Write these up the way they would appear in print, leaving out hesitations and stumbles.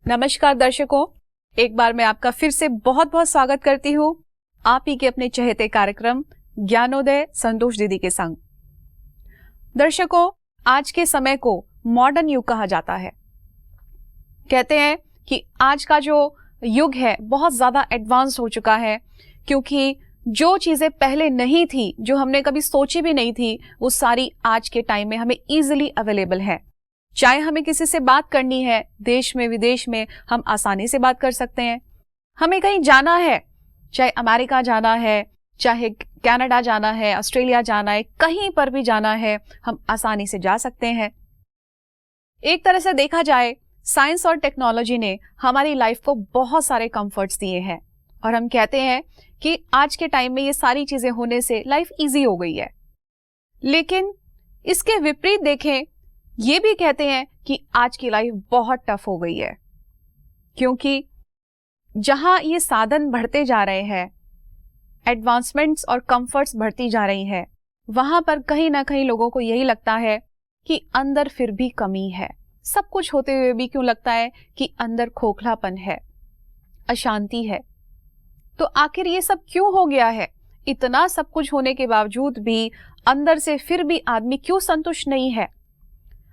नमस्कार दर्शकों, एक बार मैं आपका फिर से बहुत बहुत स्वागत करती हूँ आप ही के अपने चहेते कार्यक्रम ज्ञानोदय संतोष दीदी के संग। दर्शकों, आज के समय को मॉडर्न युग कहा जाता है। कहते हैं कि आज का जो युग है बहुत ज्यादा एडवांस हो चुका है, क्योंकि जो चीजें पहले नहीं थी, जो हमने कभी सोची भी नहीं थी, वो सारी आज के टाइम में हमें इजीली अवेलेबल है। चाहे हमें किसी से बात करनी है, देश में विदेश में, हम आसानी से बात कर सकते हैं। हमें कहीं जाना है, चाहे अमेरिका जाना है, चाहे कनाडा जाना है, ऑस्ट्रेलिया जाना है, कहीं पर भी जाना है, हम आसानी से जा सकते हैं। एक तरह से देखा जाए, साइंस और टेक्नोलॉजी ने हमारी लाइफ को बहुत सारे कंफर्ट्स दिए हैं और हम कहते हैं कि आज के टाइम में ये सारी चीजें होने से लाइफ इजी हो गई है। लेकिन इसके विपरीत देखें, ये भी कहते हैं कि आज की लाइफ बहुत टफ हो गई है, क्योंकि जहां ये साधन बढ़ते जा रहे हैं, एडवांसमेंट्स और कंफर्ट्स बढ़ती जा रही हैं, वहां पर कहीं ना कहीं लोगों को यही लगता है कि अंदर फिर भी कमी है। सब कुछ होते हुए भी क्यों लगता है कि अंदर खोखलापन है, अशांति है। तो आखिर ये सब क्यों हो गया है? इतना सब कुछ होने के बावजूद भी अंदर से फिर भी आदमी क्यों संतुष्ट नहीं है?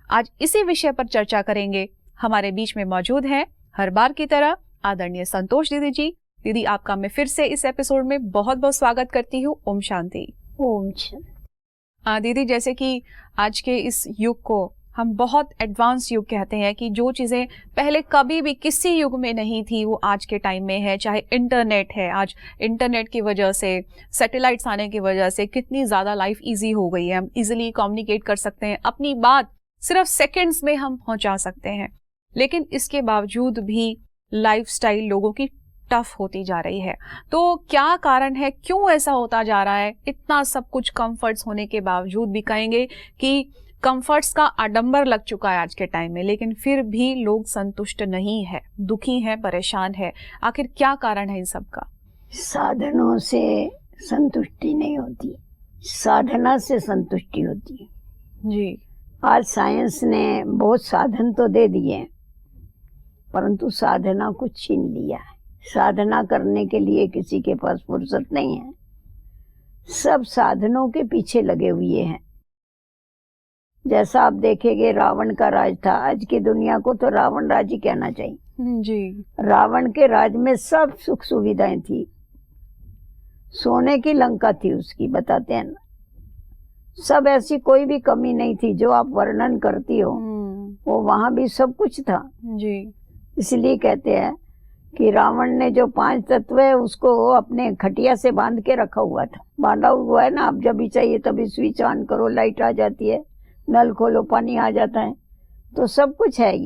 आज इसी विषय पर चर्चा करेंगे। हमारे बीच में मौजूद हैं हर बार की तरह आदरणीय संतोष दीदी जी। दीदी, आपका मैं फिर से इस एपिसोड में बहुत बहुत स्वागत करती हूँ। ओम शांति। ओम शांति। दीदी, जैसे कि आज के इस युग को हम बहुत एडवांस युग कहते हैं कि जो चीजें पहले कभी भी किसी युग में नहीं थी वो आज के टाइम में है। चाहे इंटरनेट है, आज इंटरनेट की वजह से, सैटेलाइट्स आने की वजह से कितनी ज्यादा लाइफ इजी हो गई है। हम इजीली कम्युनिकेट कर सकते हैं, अपनी बात सिर्फ सेकंड्स में हम पहुंचा सकते हैं। लेकिन इसके बावजूद भी लाइफस्टाइल लोगों की टफ होती जा रही है। तो क्या कारण है, क्यों ऐसा होता जा रहा है? इतना सब कुछ कंफर्ट्स होने के बावजूद भी कहेंगे कि कंफर्ट्स का आडंबर लग चुका है आज के टाइम में, लेकिन फिर भी लोग संतुष्ट नहीं है, दुखी हैं, परेशान है। आखिर क्या कारण है इन सब का? साधनों से संतुष्टि नहीं होती, साधना से संतुष्टि होती है। जी। आज साइंस ने बहुत साधन तो दे दिए, परंतु साधना को छीन लिया है। साधना करने के लिए किसी के पास फुर्सत नहीं है, सब साधनों के पीछे लगे हुए हैं। जैसा आप देखेंगे, रावण का राज था, आज की दुनिया को तो रावण राज ही कहना चाहिए। जी। रावण के राज में सब सुख सुविधाएं थी, सोने की लंका थी उसकी, बताते हैं ना, सब ऐसी कोई भी कमी नहीं थी जो आप वर्णन करती हो, वो वहां भी सब कुछ था। जी। इसलिए कहते हैं कि रावण ने जो 5 तत्व है उसको अपने खटिया से बांध के रखा हुआ था। बांधा हुआ है ना, आप जब भी चाहिए तभी स्विच ऑन करो, लाइट आ जाती है, नल खोलो, पानी आ जाता है। तो सब कुछ है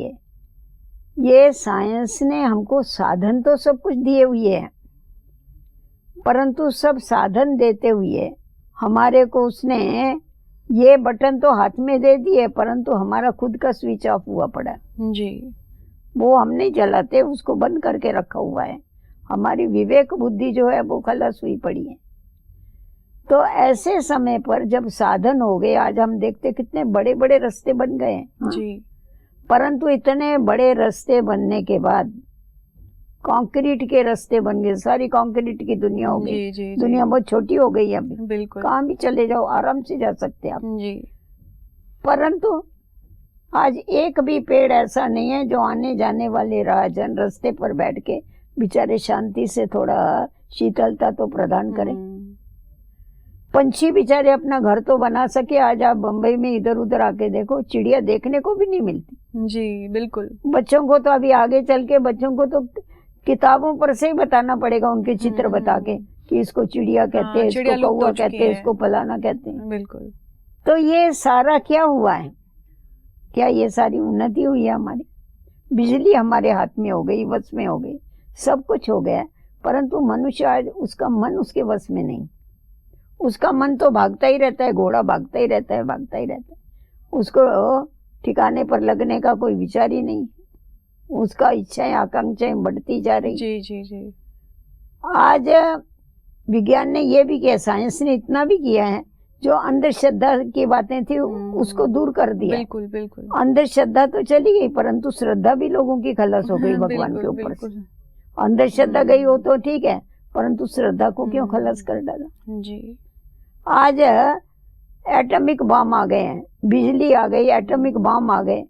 ये साइंस ने हमको साधन तो सब कुछ दिए हुए हैं, परंतु सब साधन देते हुए हमारे को उसने ये बटन तो हाथ में दे दिए, परंतु हमारा खुद का स्विच ऑफ हुआ पड़ा। जी। वो हम नहीं जलाते, उसको बंद करके रखा हुआ है। हमारी विवेक बुद्धि जो है वो खलास हुई पड़ी है। तो ऐसे समय पर जब साधन हो गए, आज हम देखते कितने बड़े बड़े रास्ते बन गए हैं। जी। परंतु इतने बड़े रास्ते बनने के बाद कंक्रीट के रास्ते बन गए, सारी कंक्रीट की दुनिया हो गई। जी। दुनिया बहुत छोटी हो गई है अभी, बिल्कुल। कहाँ भी चले जाओ आराम से जा सकते हैं आप। जी। परंतु आज एक भी पेड़ ऐसा नहीं है जो आने जाने वाले राहजन रास्ते पर बैठ के बेचारे शांति से थोड़ा शीतलता तो प्रदान करें। पंछी बेचारे अपना घर तो बना सके। आज आप बंबई में इधर उधर आके देखो, चिड़िया देखने को भी नहीं मिलती। जी बिल्कुल। बच्चों को तो अभी आगे चल के बच्चों को तो किताबों पर से ही बताना पड़ेगा, उनके चित्र बता के कि इसको चिड़िया कहते हैं, इसको कौवा कहते हैं, इसको फलाना कहते हैं। बिल्कुल। तो ये सारा क्या हुआ है? क्या ये सारी उन्नति हुई है हमारी? बिजली हमारे हाथ में हो गई, वश में हो गई, सब कुछ हो गया, परंतु मनुष्य आज उसका मन उसके वश में नहीं। उसका मन तो भागता ही रहता है, घोड़ा भागता ही रहता है, भागता ही रहता है। उसको ठिकाने पर लगने का कोई विचार ही नहीं। उसका इच्छाएं आकांक्षाएं बढ़ती जा रही। जी जी जी। आज विज्ञान ने ये भी किया, साइंस ने इतना भी किया है जो अंधश्रद्धा की बातें थी उसको दूर कर दिया। बिल्कुल बिल्कुल। अंधश्रद्धा तो चली गई, परंतु श्रद्धा भी लोगों की खलास हो गई भगवान के ऊपर से। अंधश्रद्धा गई हो तो ठीक है, परंतु श्रद्धा को क्यों खलास कर डाला जी। आज एटॉमिक बम आ गए हैं, बिजली आ गई, एटॉमिक बम आ गए।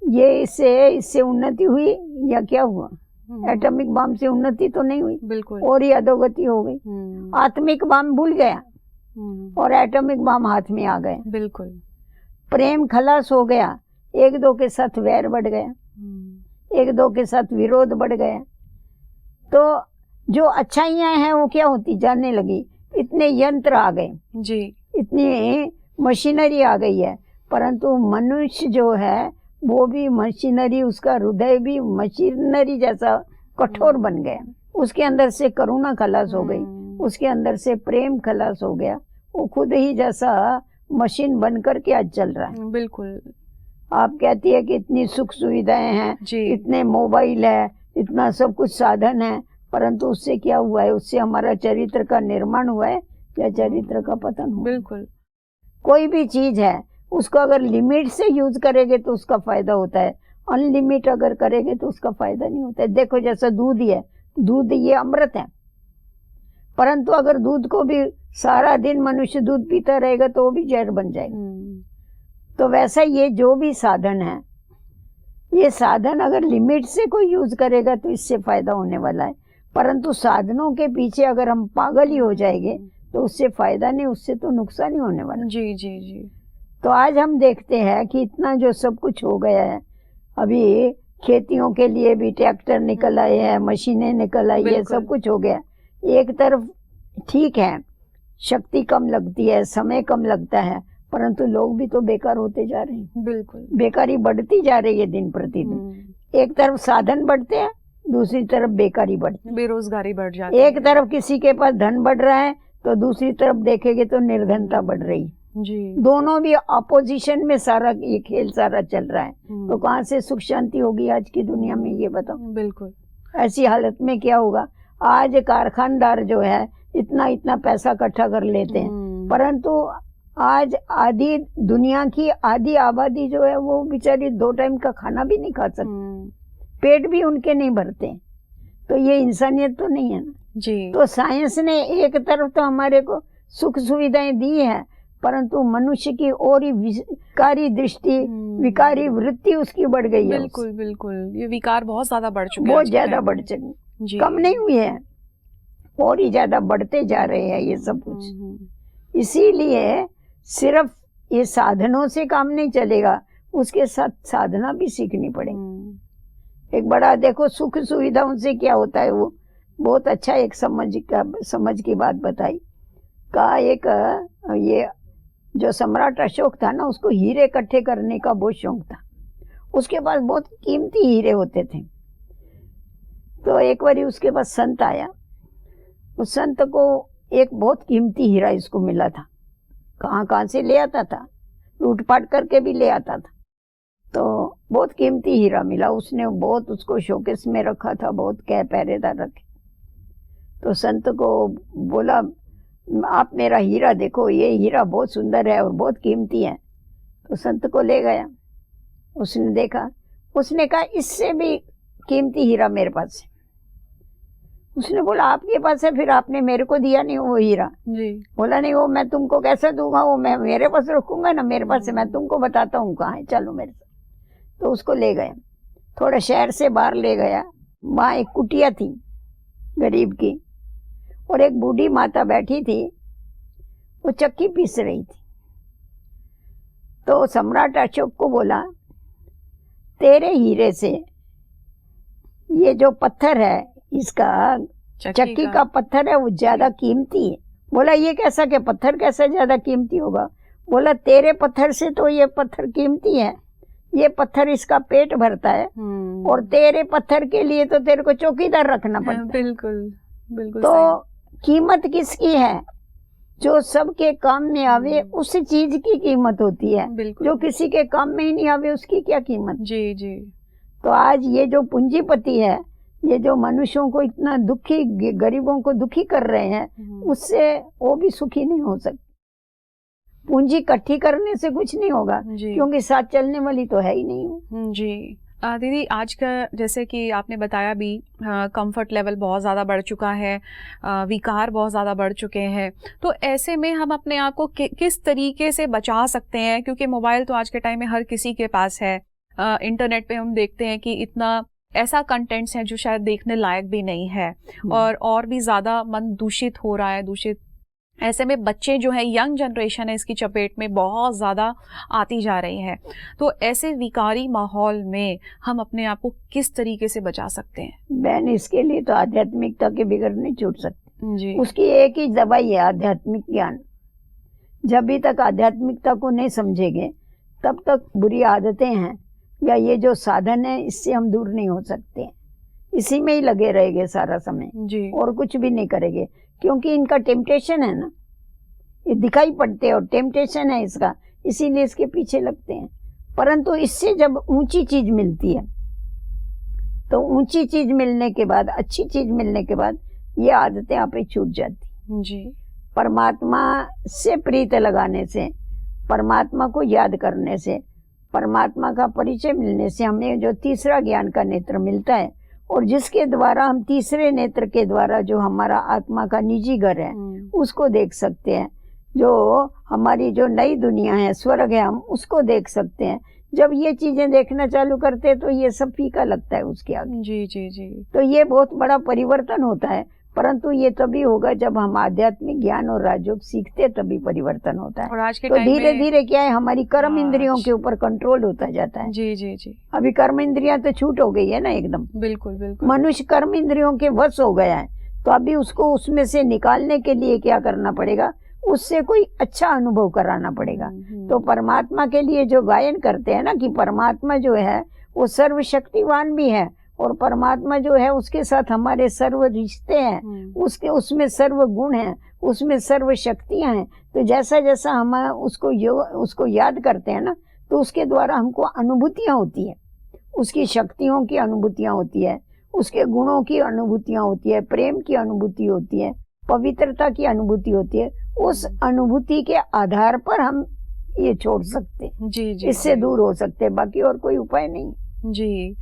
ये इससे उन्नति हुई या क्या हुआ? एटॉमिक बम से उन्नति तो नहीं हुई, बिल्कुल। और ही अधोगति हो गई। आत्मिक बम भूल गया और एटॉमिक बम हाथ में आ गए। बिल्कुल। प्रेम खलास हो गया, एक दो के साथ वैर बढ़ गया, एक दो के साथ विरोध बढ़ गया। तो जो अच्छाइयां हैं वो क्या होती जाने लगी। इतने यंत्र आ गए जी, इतनी मशीनरी आ गई है, परंतु मनुष्य जो है वो भी मशीनरी, उसका हृदय भी मशीनरी जैसा कठोर बन गया। उसके अंदर से करुणा खलास हो गई, उसके अंदर से प्रेम खलास हो गया। वो खुद ही जैसा मशीन बन करके आज चल रहा है। बिल्कुल। आप कहती है कि इतनी सुख सुविधाएं हैं जी। इतने मोबाइल है, इतना सब कुछ साधन है, परंतु उससे क्या हुआ है? उससे हमारा चरित्र का निर्माण हुआ है या चरित्र का पतन हुआ? बिल्कुल। कोई भी चीज है उसको अगर लिमिट से यूज करेंगे तो उसका फायदा होता है, अनलिमिट अगर करेंगे तो उसका फायदा नहीं होता है। देखो जैसा दूध ही है, दूध ये अमृत है, परंतु अगर दूध को भी सारा दिन मनुष्य दूध पीता रहेगा तो वो भी जहर बन जाएगा। तो वैसा ये जो भी साधन है, ये साधन अगर लिमिट से कोई यूज करेगा तो इससे फायदा होने वाला है, परंतु साधनों के पीछे अगर हम पागल ही हो जाएंगे तो उससे फायदा नहीं, उससे तो नुकसान ही होने वाला। जी जी जी। तो आज हम देखते हैं कि इतना जो सब कुछ हो गया है, अभी खेतियों के लिए भी ट्रैक्टर निकल आए हैं, मशीनें निकल आई है, सब कुछ हो गया। एक तरफ ठीक है, शक्ति कम लगती है, समय कम लगता है, परंतु लोग भी तो बेकार होते जा रहे हैं। बिल्कुल। बेकारी बढ़ती जा रही है दिन प्रतिदिन। एक तरफ साधन बढ़ते हैं, दूसरी तरफ बेकारी बढ़ती है, बेरोजगारी बढ़ जाती है। एक तरफ किसी के पास धन बढ़ रहा है तो दूसरी तरफ देखेंगे तो निर्धनता बढ़ रही है। जी। दोनों भी अपोजिशन में सारा ये खेल सारा चल रहा है। तो कहाँ से सुख शांति होगी आज की दुनिया में, ये बताओ। बिल्कुल। ऐसी हालत में क्या होगा? आज कारखानदार जो है इतना इतना पैसा इकट्ठा कर लेते हैं, परंतु आज आधी दुनिया की आधी आबादी जो है वो बेचारी 2 टाइम का खाना भी नहीं खा सकती, पेट भी उनके नहीं भरते। तो ये इंसानियत तो नहीं है ना जी। तो साइंस ने एक तरफ तो हमारे को सुख सुविधाएं दी है, परंतु मनुष्य की और ही विकारी दृष्टि, विकारी वृत्ति उसकी बढ़ गई है। बिल्कुल बिल्कुल, ये विकार बहुत ज्यादा बढ़ चुके हैं, बहुत ज्यादा बढ़ चुके, कम नहीं हुई है, और ही ज्यादा बढ़ते जा रहे हैं ये सब कुछ। इसीलिए सिर्फ ये साधनों से काम नहीं चलेगा, उसके साथ साधना भी सीखनी पड़ेगी। एक बड़ा देखो सुख सुविधाओं से क्या होता है, वो बहुत अच्छा एक समझ की बात बताई। का एक ये जो सम्राट अशोक था ना, उसको हीरे इकट्ठे करने का बहुत शौक था। उसके पास बहुत कीमती हीरे होते थे। तो एक बार उसके पास संत आया, उस संत को एक बहुत कीमती हीरा इसको मिला था। कहाँ से ले आता था, लूटपाट करके भी ले आता था। तो बहुत कीमती हीरा मिला, उसने बहुत उसको शोकेस में रखा था, बहुत पहरेदार रखे। तो संत को बोला, आप मेरा हीरा देखो, ये हीरा बहुत सुंदर है और बहुत कीमती है। तो संत को ले गया, उसने देखा, उसने कहा इससे भी कीमती हीरा मेरे पास है। उसने बोला आपके पास है, फिर आपने मेरे को दिया नहीं वो हीरा। जी। बोला नहीं, वो मैं तुमको कैसे दूंगा, वो मैं मेरे पास रखूंगा ना, मेरे पास है, मैं तुमको बताता हूँ कहाँ है, चलो मेरे साथ। तो उसको ले गया, थोड़ा शहर से बाहर ले गया। वहाँ एक कुटिया थी गरीब की, और एक बूढ़ी माता बैठी थी, वो चक्की पीस रही थी। तो सम्राट अशोक को बोला, तेरे हीरे से ये जो पत्थर है, इसका चक्की का पत्थर है, वो ज्यादा कीमती है। बोला ये कैसा, के पत्थर कैसा ज्यादा कीमती होगा? बोला तेरे पत्थर से तो ये पत्थर कीमती है, ये पत्थर इसका पेट भरता है, और तेरे पत्थर के लिए तो तेरे को चौकीदार रखना पड़ता है। बिल्कुल बिल्कुल। तो कीमत किसकी है? जो सबके काम में आवे उस चीज की कीमत होती है। जो किसी के काम में ही नहीं आवे उसकी क्या कीमत? जी जी। तो आज ये जो पूंजीपति है, ये जो मनुष्यों को इतना दुखी, गरीबों को दुखी कर रहे हैं, उससे वो भी सुखी नहीं हो सकते। पूंजी इकट्ठी करने से कुछ नहीं होगा, जी क्योंकि साथ चलने वाली तो है ही नहीं हूँ। जी। दीदी आज का जैसे कि आपने बताया भी कंफर्ट लेवल बहुत ज़्यादा बढ़ चुका है, विकार बहुत ज़्यादा बढ़ चुके हैं, तो ऐसे में हम अपने आप को किस तरीके से बचा सकते हैं? क्योंकि मोबाइल तो आज के टाइम में हर किसी के पास है। इंटरनेट पे हम देखते हैं कि इतना ऐसा कंटेंट्स है जो शायद देखने लायक भी नहीं है, और भी ज़्यादा मन दूषित हो रहा है, दूषित। ऐसे में बच्चे जो है, यंग जनरेशन है, इसकी चपेट में बहुत ज़्यादा आती जा रही है। तो ऐसे विकारी माहौल में हम अपने आप को किस तरीके से बचा सकते हैं? बहन, इसके लिए तो आध्यात्मिकता के बिगड़ नहीं छूट सकते। जी उसकी एक ही दवाई है, आध्यात्मिक ज्ञान। जब भी तक आध्यात्मिकता को नहीं समझेंगे तब तक बुरी आदतें हैं या ये जो साधन है इससे हम दूर नहीं हो सकते। इसी में ही लगे रहेंगे सारा समय जी और कुछ भी नहीं करेंगे, क्योंकि इनका टेम्पटेशन है ना, ये दिखाई पड़ते हैं और टेम्पटेशन है इसका, इसीलिए इसके पीछे लगते हैं। परंतु इससे जब ऊंची चीज मिलती है तो ऊंची चीज मिलने के बाद, अच्छी चीज मिलने के बाद ये आदतें आप ही छूट जाती। जी परमात्मा से प्रीत लगाने से, परमात्मा को याद करने से, परमात्मा का परिचय मिलने से हमें जो तीसरा ज्ञान का नेत्र मिलता है, और जिसके द्वारा हम तीसरे नेत्र के द्वारा जो हमारा आत्मा का निजी घर है उसको देख सकते हैं, जो हमारी जो नई दुनिया है, स्वर्ग है, हम उसको देख सकते हैं। जब ये चीजें देखना चालू करते हैं तो ये सब फीका लगता है उसके आगे। जी जी जी। तो ये बहुत बड़ा परिवर्तन होता है, परंतु ये तभी होगा जब हम आध्यात्मिक ज्ञान और राजयोग सीखते, तभी परिवर्तन होता है। और आज के तो टाइम धीरे में धीरे क्या है, हमारी कर्म इंद्रियों आज- के ऊपर कंट्रोल होता जाता है। जी जी जी, अभी कर्म इंद्रियां तो छूट हो गई है ना एकदम। बिल्कुल बिल्कुल। मनुष्य कर्म इंद्रियों के वश हो गया है, तो अभी उसको उसमें से निकालने के लिए क्या करना पड़ेगा, उससे कोई अच्छा अनुभव कराना पड़ेगा। तो परमात्मा के लिए जो गायन करते हैं ना कि परमात्मा जो है वो सर्वशक्तिवान भी है, और परमात्मा जो है उसके साथ हमारे सर्व रिश्ते हैं, उसके उसमें सर्व गुण हैं, उसमें सर्व शक्तियां हैं। तो जैसा जैसा हम उसको याद करते हैं ना, तो उसके द्वारा हमको अनुभूतियां होती है, उसकी शक्तियों की अनुभूतियां होती है, उसके गुणों की अनुभूतियां होती है, प्रेम की अनुभूति होती है, पवित्रता की अनुभूति होती है। उस अनुभूति के आधार पर हम ये छोड़ सकते हैं, जी जी इससे जी। दूर हो सकते हैं, बाकी और कोई उपाय नहीं। जी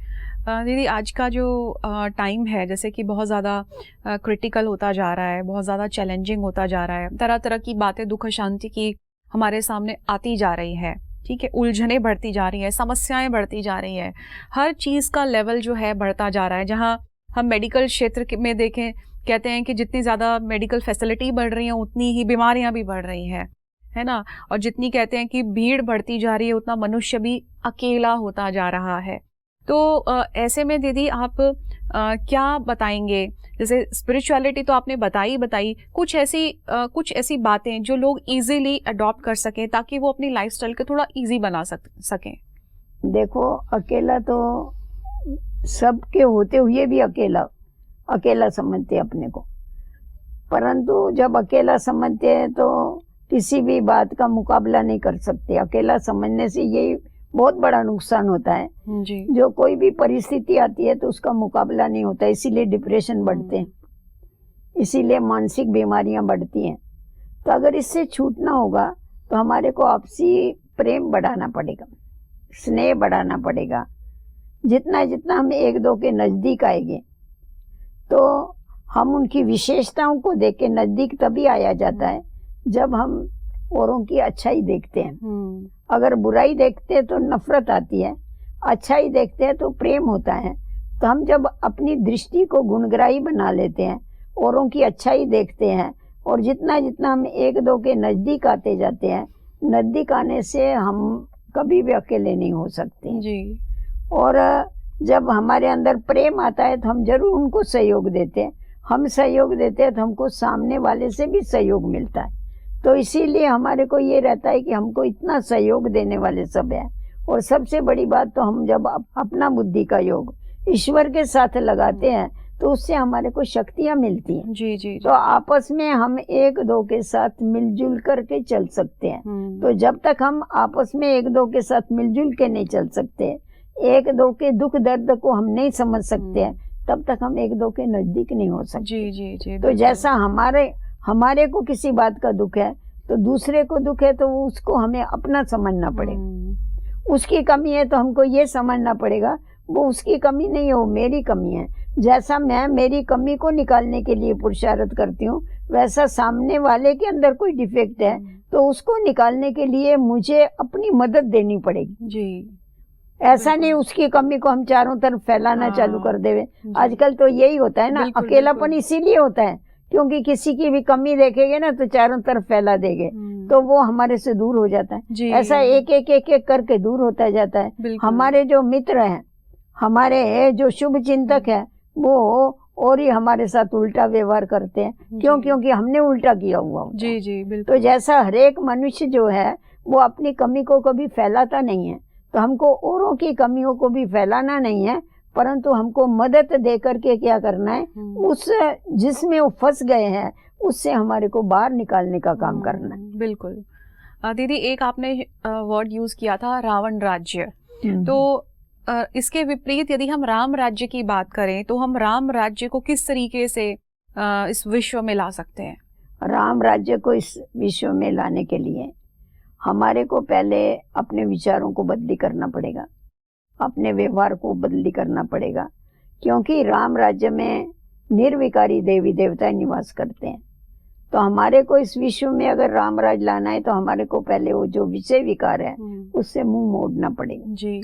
दीदी आज का जो टाइम है, जैसे कि बहुत ज़्यादा क्रिटिकल होता जा रहा है, बहुत ज़्यादा चैलेंजिंग होता जा रहा है, तरह तरह की बातें दुख शांति की हमारे सामने आती जा रही है, ठीक है, उलझनें बढ़ती जा रही है, समस्याएं बढ़ती जा रही है, हर चीज़ का लेवल जो है बढ़ता जा रहा है। जहाँ हम मेडिकल क्षेत्र में देखें, कहते हैं कि जितनी ज़्यादा मेडिकल फैसिलिटी बढ़ रही हैं उतनी ही बीमारियां भी बढ़ रही हैं, है ना, और जितनी कहते हैं कि भीड़ बढ़ती जा रही है उतना मनुष्य भी अकेला होता जा रहा है। तो ऐसे में दीदी आप क्या बताएंगे? जैसे स्पिरिचुअलिटी तो आपने बताई, कुछ ऐसी बातें जो लोग इजीली अडॉप्ट कर सकें ताकि वो अपनी लाइफस्टाइल को थोड़ा इजी बना सकें। देखो, अकेला तो सबके होते हुए भी अकेला समझते अपने को, परंतु जब अकेला समझते हैं तो किसी भी बात का मुकाबला नहीं कर सकते। अकेला समझने से यही बहुत बड़ा नुकसान होता है जी जो कोई भी परिस्थिति आती है तो उसका मुकाबला नहीं होता, इसीलिए डिप्रेशन बढ़ते हैं, इसीलिए मानसिक बीमारियां बढ़ती हैं। तो अगर इससे छूटना होगा तो हमारे को आपसी प्रेम बढ़ाना पड़ेगा, स्नेह बढ़ाना पड़ेगा। जितना जितना हम एक दो के नजदीक आएंगे तो हम उनकी विशेषताओं को देख के नजदीक तभी आया जाता है जब हम औरों की अच्छाई देखते हैं। अगर बुराई देखते हैं तो नफरत आती है, अच्छाई देखते हैं तो प्रेम होता है। तो हम जब अपनी दृष्टि को गुणग्राही बना लेते हैं, औरों की अच्छाई देखते हैं, और जितना जितना हम एक दो के नजदीक आते जाते हैं, नजदीक आने से हम कभी भी अकेले नहीं हो सकते जी। और जब हमारे अंदर प्रेम आता है तो हम जरूर उनको सहयोग देते हैं, हम सहयोग देते हैं तो हमको सामने वाले से भी सहयोग मिलता है। तो इसीलिए हमारे को ये रहता है कि हमको इतना सहयोग देने वाले सब हैं। और सबसे बड़ी बात तो हम जब अपना बुद्धि का योग ईश्वर के साथ लगाते हैं तो उससे हमारे को शक्तियां मिलती हैं। जी जी। तो आपस में हम एक दो के साथ मिलजुल करके चल सकते हैं। तो जब तक हम आपस में एक दो के साथ मिलजुल के नहीं चल सकते, एक दो के दुख दर्द को हम नहीं समझ सकते हैं, तब तक हम एक दो के नजदीक नहीं हो सकते। जी जी जी। तो जैसा हमारे को किसी बात का दुख है तो दूसरे को दुख है तो उसको हमें अपना समझना पड़ेगा। उसकी कमी है तो हमको ये समझना पड़ेगा वो उसकी कमी नहीं है, वो मेरी कमी है। जैसा मैं मेरी कमी को निकालने के लिए पुरुषार्थ करती हूँ, वैसा सामने वाले के अंदर कोई डिफेक्ट है तो उसको निकालने के लिए मुझे अपनी मदद देनी पड़ेगी जी। ऐसा नहीं उसकी कमी को हम चारों तरफ फैलाना चालू कर देवे। आजकल तो यही होता है ना, अकेलापन इसीलिए होता है क्योंकि किसी की भी कमी देखेंगे ना तो चारों तरफ फैला देंगे तो वो हमारे से दूर हो जाता है। ऐसा एक एक एक एक करके दूर होता जाता है। हमारे जो मित्र हैं, हमारे जो शुभ चिंतक है, वो और ही हमारे साथ उल्टा व्यवहार करते हैं। क्यों? क्योंकि हमने उल्टा किया हुआ होता जी है। जी बिल्कुल। तो जैसा हरेक मनुष्य जो है वो अपनी कमी को कभी फैलाता नहीं है, तो हमको औरों की कमियों को भी फैलाना नहीं है, परंतु हमको मदद दे करके क्या करना है, उस जिसमें वो फंस गए हैं उससे हमारे को बाहर निकालने का काम करना है। बिल्कुल। दीदी एक आपने वर्ड यूज किया था रावण राज्य, तो इसके विपरीत यदि हम राम राज्य की बात करें तो हम राम राज्य को किस तरीके से इस विश्व में ला सकते हैं? राम राज्य को इस विश्व में लाने के लिए हमारे को पहले अपने विचारों को बदली करना पड़ेगा, अपने व्यवहार को बदली करना पड़ेगा, क्योंकि राम राज्य में निर्विकारी देवी देवता निवास करते हैं। तो हमारे को इस विश्व में अगर राम राज लाना है तो हमारे को पहले वो जो विषय विकार है उससे मुंह मोड़ना पड़ेगा जी।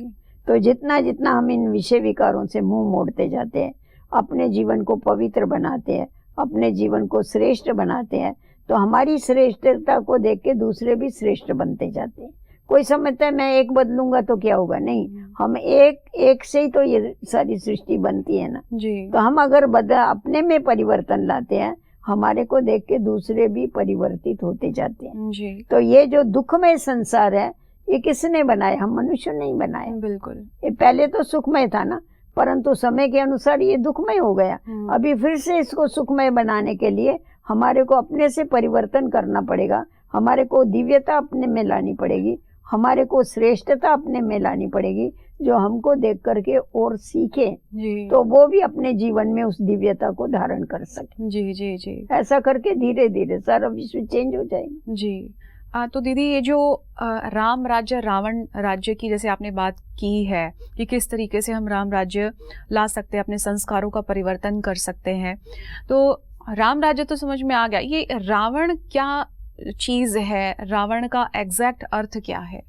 तो जितना जितना हम इन विषय विकारों से मुंह मोड़ते जाते हैं, अपने जीवन को पवित्र बनाते हैं, अपने जीवन को श्रेष्ठ बनाते हैं, तो हमारी श्रेष्ठता को देख के दूसरे भी श्रेष्ठ बनते जाते हैं। कोई समझता है मैं एक बदलूंगा तो क्या होगा, नहीं, हम एक से ही तो ये सारी सृष्टि बनती है ना जी। तो हम अगर अपने में परिवर्तन लाते हैं, हमारे को देख के दूसरे भी परिवर्तित होते जाते हैं जी। तो ये जो दुखमय संसार है ये किसने बनाया? हम मनुष्य नहीं बनाया। बिल्कुल। ये पहले तो सुखमय था ना, परंतु समय के अनुसार ये दुखमय हो गया। अभी फिर से इसको सुखमय बनाने के लिए हमारे को अपने से परिवर्तन करना पड़ेगा, हमारे को दिव्यता अपने में लानी पड़ेगी, हमारे को श्रेष्ठता अपने में लानी पड़ेगी, जो हमको देख करके और सीखे तो वो भी अपने जीवन में उस दिव्यता को धारण कर सके। जी जी जी। ऐसा करके धीरे धीरे सारा विश्व चेंज हो जाएगा जी। तो दीदी ये जो राम राज्य रावण राज्य की जैसे आपने बात की है कि किस तरीके से हम राम राज्य ला सकते हैं, अपने संस्कारों का परिवर्तन कर सकते हैं, तो राम राज्य तो समझ में आ गया। ये रावण क्या चीज है, रावण का एग्जैक्ट अर्थ क्या है?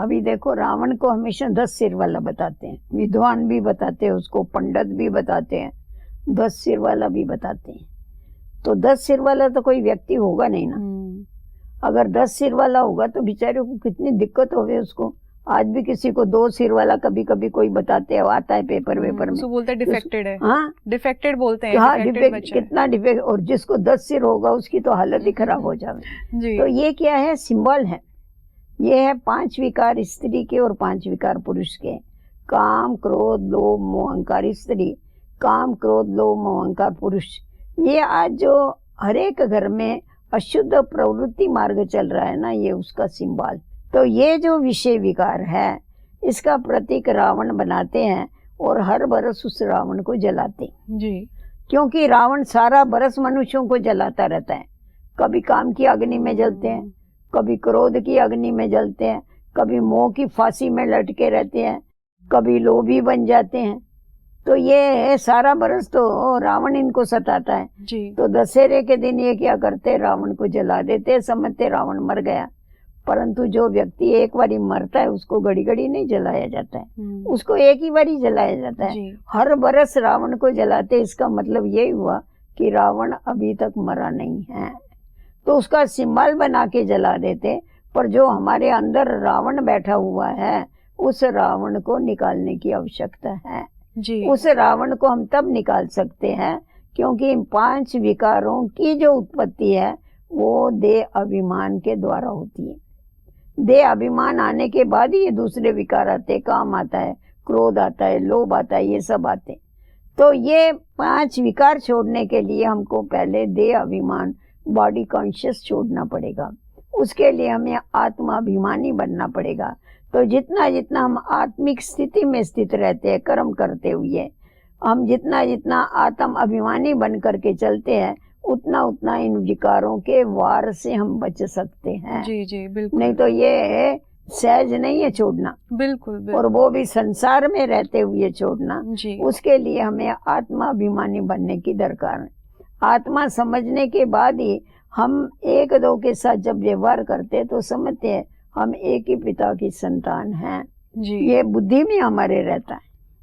अभी देखो, रावण को हमेशा 10 सिर वाला बताते हैं, विद्वान भी बताते हैं उसको, पंडित भी बताते हैं, 10 सिर वाला भी बताते हैं। तो 10 सिर वाला तो कोई व्यक्ति होगा नहीं ना। अगर 10 सिर वाला होगा तो बेचारे को कितनी दिक्कत होगी उसको। आज भी किसी को 2 सिर वाला कभी कभी कोई बताते हैं, आता है पेपर वेपर में, बोलते हैं डिफेक्टेड है। हाँ, डिफेक्टेड बोलते हैं। हाँ, डिफेक्ट, कितना डिफेक्ट। और जिसको 10 सिर होगा उसकी तो हालत ही खराब हो जाए। तो ये क्या है? सिंबल है। ये है 5 विकार स्त्री के और 5 विकार पुरुष के। काम, क्रोध, लोभ, मोह, अहंकार स्त्री, काम, क्रोध, लोभ, मोह, अहंकार पुरुष। ये आज जो हर एक घर में अशुद्ध प्रवृत्ति मार्ग चल रहा है ना, ये उसका सिंबल। तो ये जो विषय विकार है इसका प्रतीक रावण बनाते हैं और हर बरस उस रावण को जलाते हैं जी। क्योंकि रावण सारा बरस मनुष्यों को जलाता रहता है। कभी काम की अग्नि में जलते हैं, कभी क्रोध की अग्नि में जलते हैं, कभी मोह की फांसी में लटके रहते हैं, कभी लोभी बन जाते हैं। तो ये सारा बरस तो रावण इनको सताता है जी। तो दशहरे के दिन ये क्या करते? रावण को जला देते, समझते रावण मर गया। परंतु जो व्यक्ति एक बारी मरता है उसको घड़ी घड़ी नहीं जलाया जाता है, उसको एक ही बारी जलाया जाता है। हर बरस रावण को जलाते, इसका मतलब यही हुआ कि रावण अभी तक मरा नहीं है, तो उसका सिंबल बना के जला देते। पर जो हमारे अंदर रावण बैठा हुआ है उस रावण को निकालने की आवश्यकता है जी। उस रावण को हम तब निकाल सकते हैं क्योंकि इन 5 विकारों की जो उत्पत्ति है वो देह अभिमान के द्वारा होती है। देह अभिमान आने के बाद ही ये दूसरे विकार आते हैं, काम आता है, क्रोध आता है, लोभ आता है, ये सब आते हैं। तो ये 5 विकार छोड़ने के लिए हमको पहले देह अभिमान, बॉडी कॉन्शियस छोड़ना पड़ेगा। उसके लिए हमें आत्माभिमानी बनना पड़ेगा। तो जितना जितना हम आत्मिक स्थिति में स्थित रहते हैं कर्म करते हुए, हम जितना जितना आत्म अभिमानी बन करके चलते हैं, उतना उतना इन विकारों के वार से हम बच सकते हैं। जी जी बिल्कुल। नहीं तो ये सहज नहीं है छोड़ना, बिल्कुल बिल्कुल। और वो भी संसार में रहते हुए छोड़ना। जी उसके लिए हमें आत्माभिमानी बनने की दरकार है। आत्मा समझने के बाद ही हम एक दो के साथ जब व्यवहार करते हैं तो समझते हैं हम एक ही पिता की संतान हैं। जी ये बुद्धि में हमारे रहता है,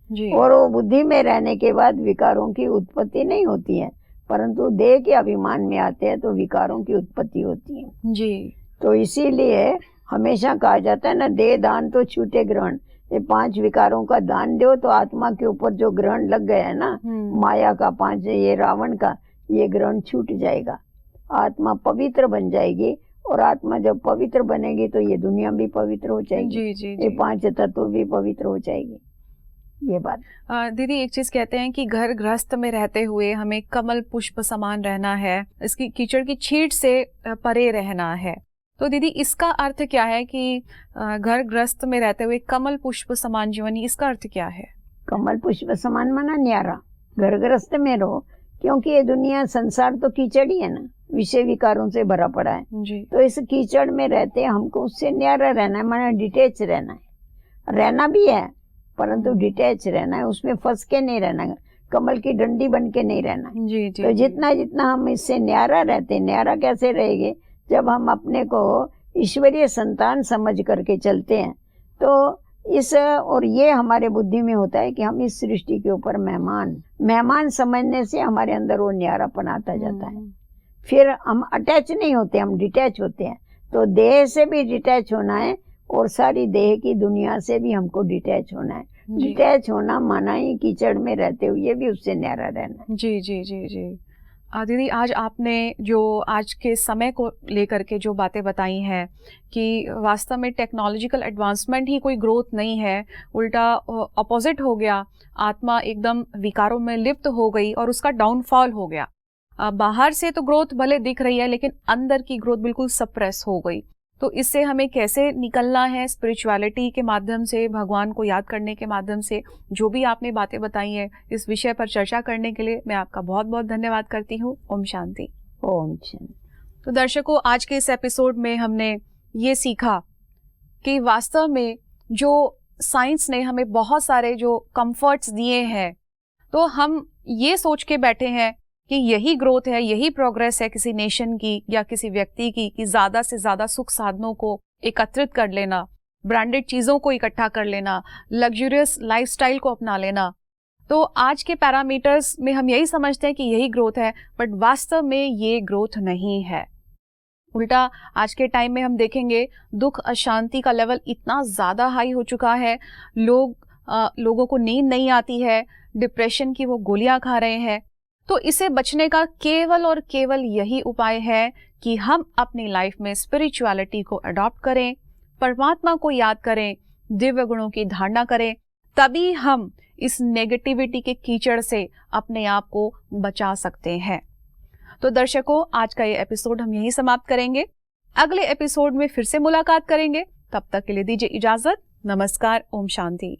जी और वो बुद्धि में रहने के बाद विकारों की उत्पत्ति नहीं होती है, परंतु देह के अभिमान में आते हैं तो विकारों की उत्पत्ति होती है। जी तो इसीलिए हमेशा कहा जाता है ना, दे दान तो छूटे ग्रहण। ये 5 विकारों का दान दो तो आत्मा के ऊपर जो ग्रहण लग गया है ना, माया का 5, ये रावण का, ये ग्रहण छूट जाएगा। आत्मा पवित्र बन जाएगी, और आत्मा जब पवित्र बनेगी तो ये दुनिया भी पवित्र हो जाएगी। जी जी ये जी। 5 तत्व भी पवित्र हो जाएगी। ये बात दीदी एक चीज कहते हैं कि घर गृहस्थ में रहते हुए हमें कमल पुष्प समान रहना है, इसकी कीचड़ की छींट से परे रहना है। तो दीदी इसका अर्थ क्या है कि घर गृहस्थ में रहते हुए कमल पुष्प समान जीवन, इसका अर्थ क्या है? कमल पुष्प समान माना न्यारा, घर गृहस्थ में रहो, क्योंकि ये दुनिया संसार तो कीचड़ ही है ना, विषय विकारों से भरा पड़ा है। जी तो इस कीचड़ में रहते हमको उससे न्यारा रहना है, माना डिटेच रहना है। रहना भी है परंतु डिटेच रहना है, उसमें फंस के नहीं रहना है, कमल की डंडी बन के नहीं रहना है। जी जी तो जितना जितना हम इससे न्यारा रहते, न्यारा कैसे रहेंगे? जब हम अपने को ईश्वरीय संतान समझ करके चलते हैं, तो इस और ये हमारे बुद्धि में होता है कि हम इस सृष्टि के ऊपर मेहमान समझने से हमारे अंदर वो न्यारापन आता जाता है। फिर हम अटैच नहीं होते, हम डिटैच होते हैं। तो देह से भी डिटैच होना है, और सारी देह की दुनिया से भी हमको डिटैच होना है। जी। डिटैच होना माना ही कीचड़ में रहते हुए भी उससे न्यारा रहना है। जी जी जी जी। दीदी आज आपने जो आज के समय को लेकर के जो बातें बताई हैं कि वास्तव में टेक्नोलॉजिकल एडवांसमेंट ही कोई ग्रोथ नहीं है, उल्टा अपोजिट हो गया, आत्मा एकदम विकारों में लिप्त हो गई और उसका डाउनफॉल हो गया। बाहर से तो ग्रोथ भले दिख रही है लेकिन अंदर की ग्रोथ बिल्कुल सप्रेस हो गई। तो इससे हमें कैसे निकलना है? स्पिरिचुअलिटी के माध्यम से, भगवान को याद करने के माध्यम से, जो भी आपने बातें बताई हैं, इस विषय पर चर्चा करने के लिए मैं आपका बहुत बहुत धन्यवाद करती हूँ। ओम शांति। ओम शांति। तो दर्शकों, आज के इस एपिसोड में हमने ये सीखा कि वास्तव में जो साइंस ने हमें बहुत सारे जो कंफर्ट्स दिए हैं, तो हम ये सोच के बैठे हैं कि यही ग्रोथ है, यही प्रोग्रेस है किसी नेशन की या किसी व्यक्ति की, कि ज़्यादा से ज़्यादा सुख साधनों को एकत्रित कर लेना, ब्रांडेड चीज़ों को इकट्ठा कर लेना, लग्जूरियस लाइफस्टाइल को अपना लेना। तो आज के पैरामीटर्स में हम यही समझते हैं कि यही ग्रोथ है, बट वास्तव में ये ग्रोथ नहीं है। उल्टा आज के टाइम में हम देखेंगे दुख अशांति का लेवल इतना ज़्यादा हाई हो चुका है, लोगों को नींद नहीं आती है, डिप्रेशन की वो गोलियां खा रहे हैं। तो इसे बचने का केवल और केवल यही उपाय है कि हम अपनी लाइफ में स्पिरिचुअलिटी को अडॉप्ट करें, परमात्मा को याद करें, दिव्य गुणों की धारणा करें, तभी हम इस नेगेटिविटी के कीचड़ से अपने आप को बचा सकते हैं। तो दर्शकों, आज का ये एपिसोड हम यहीं समाप्त करेंगे। अगले एपिसोड में फिर से मुलाकात करेंगे। तब तक के लिए दीजिए इजाजत। नमस्कार। ओम शांति।